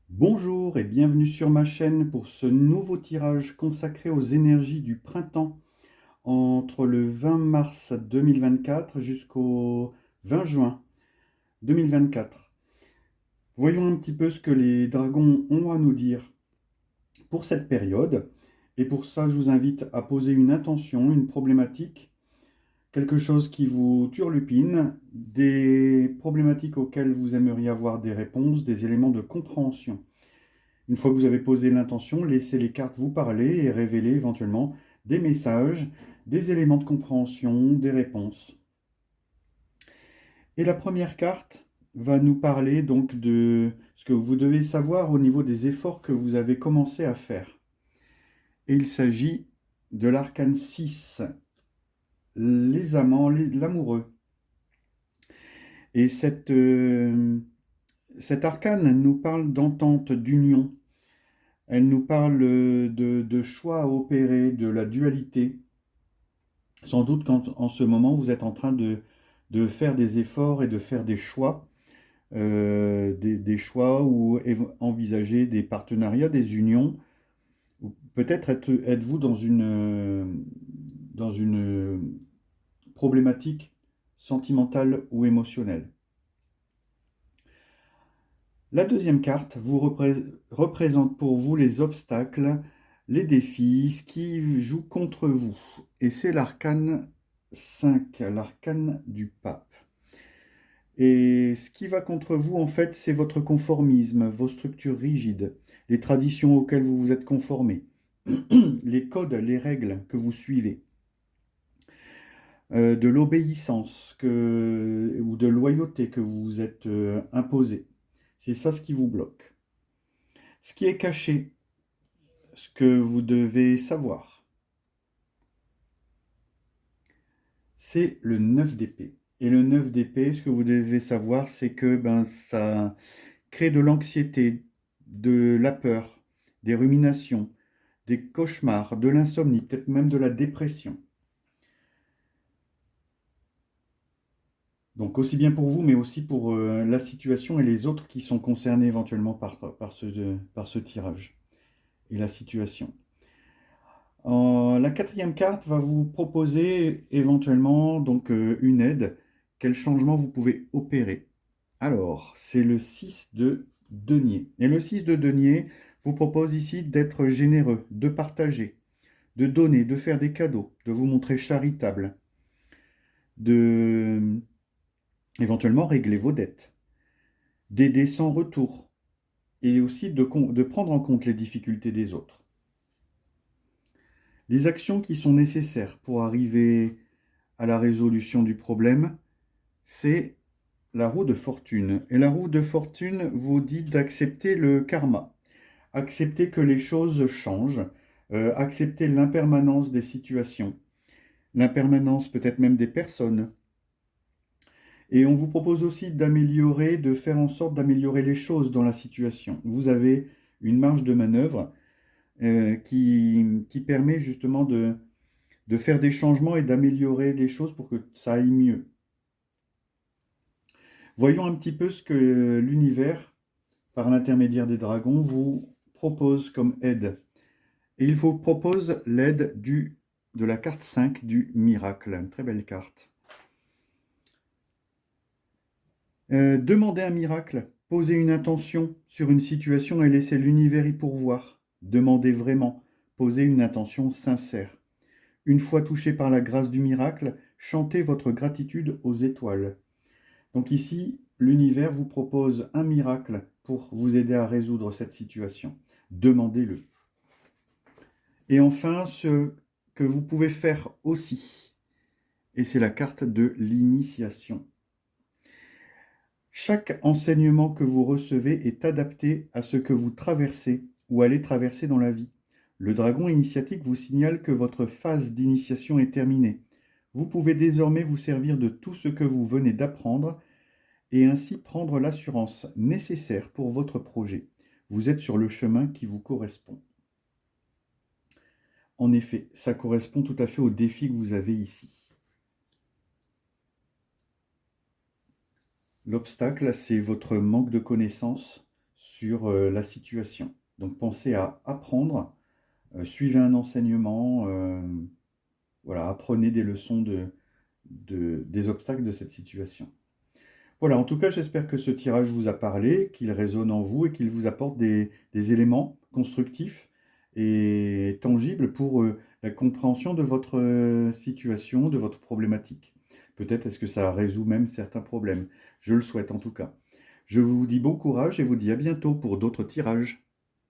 Bonjour et bienvenue sur ma chaîne pour ce nouveau tirage consacré aux énergies du printemps entre le 20 mars 2024 jusqu'au 20 juin 2024. Voyons un petit peu ce que les dragons ont à nous dire pour cette période. Et pour ça, je vous invite à poser une intention, une problématique, quelque chose qui vous turlupine, des problématiques auxquelles vous aimeriez avoir des réponses, des éléments de compréhension. Une fois que vous avez posé l'intention, laissez les cartes vous parler et révéler éventuellement des messages, des éléments de compréhension, des réponses. Et la première carte va nous parler donc de ce que vous devez savoir au niveau des efforts que vous avez commencé à faire. Et il s'agit de l'arcane 6, les amants, l'amoureux. Et cet arcane nous parle d'entente, d'union. Elle nous parle de choix à opérer, de la dualité. Sans doute qu'en ce moment, vous êtes en train de faire des efforts et de faire des choix, des choix ou envisager des partenariats, des unions. Ou peut-être êtes-vous dans une problématique sentimentale ou émotionnelle. La deuxième carte vous représente pour vous les obstacles, les défis, ce qui joue contre vous. Et c'est l'arcane 5, l'arcane du pape. Et ce qui va contre vous, en fait, c'est votre conformisme, vos structures rigides, les traditions auxquelles vous vous êtes conformé, les codes, les règles que vous suivez, de l'obéissance ou de loyauté que vous vous êtes imposé. C'est ça ce qui vous bloque. Ce qui est caché, ce que vous devez savoir, c'est le 9 d'épée. Et le 9 d'épée, ce que vous devez savoir, c'est que ça crée de l'anxiété, de la peur, des ruminations, des cauchemars, de l'insomnie, peut-être même de la dépression. Donc aussi bien pour vous, mais aussi pour la situation et les autres qui sont concernés éventuellement par ce tirage et la situation. La quatrième carte va vous proposer éventuellement donc une aide. Quel changement vous pouvez opérer? Alors, c'est le 6 de denier. Et le 6 de denier vous propose ici d'être généreux, de partager, de donner, de faire des cadeaux, de vous montrer charitable, de éventuellement régler vos dettes, d'aider sans retour et aussi de prendre en compte les difficultés des autres. Les actions qui sont nécessaires pour arriver à la résolution du problème, c'est la roue de fortune. Et la roue de fortune vous dit d'accepter le karma, accepter que les choses changent, accepter l'impermanence des situations, l'impermanence peut-être même des personnes. Et on vous propose aussi d'améliorer, de faire en sorte d'améliorer les choses dans la situation. Vous avez une marge de manœuvre qui permet justement de faire des changements et d'améliorer les choses pour que ça aille mieux. Voyons un petit peu ce que l'univers, par l'intermédiaire des dragons, vous propose comme aide. Et il vous propose l'aide de la carte 5 du miracle. Une très belle carte. Demandez un miracle, posez une intention sur une situation et laissez l'univers y pourvoir. Demandez vraiment, posez une intention sincère. Une fois touché par la grâce du miracle, chantez votre gratitude aux étoiles. Donc ici, l'univers vous propose un miracle pour vous aider à résoudre cette situation. Demandez-le. Et enfin, ce que vous pouvez faire aussi, et c'est la carte de l'initiation. Chaque enseignement que vous recevez est adapté à ce que vous traversez ou allez traverser dans la vie. Le dragon initiatique vous signale que votre phase d'initiation est terminée. Vous pouvez désormais vous servir de tout ce que vous venez d'apprendre et ainsi prendre l'assurance nécessaire pour votre projet. Vous êtes sur le chemin qui vous correspond. En effet, ça correspond tout à fait au défi que vous avez ici. L'obstacle, c'est votre manque de connaissances sur la situation. Donc pensez à apprendre, suivez un enseignement, voilà, apprenez des leçons des obstacles de cette situation. Voilà, en tout cas, j'espère que ce tirage vous a parlé, qu'il résonne en vous et qu'il vous apporte des éléments constructifs et tangibles pour la compréhension de votre situation, de votre problématique. Peut-être est-ce que ça résout même certains problèmes. Je le souhaite en tout cas. Je vous dis bon courage et vous dis à bientôt pour d'autres tirages.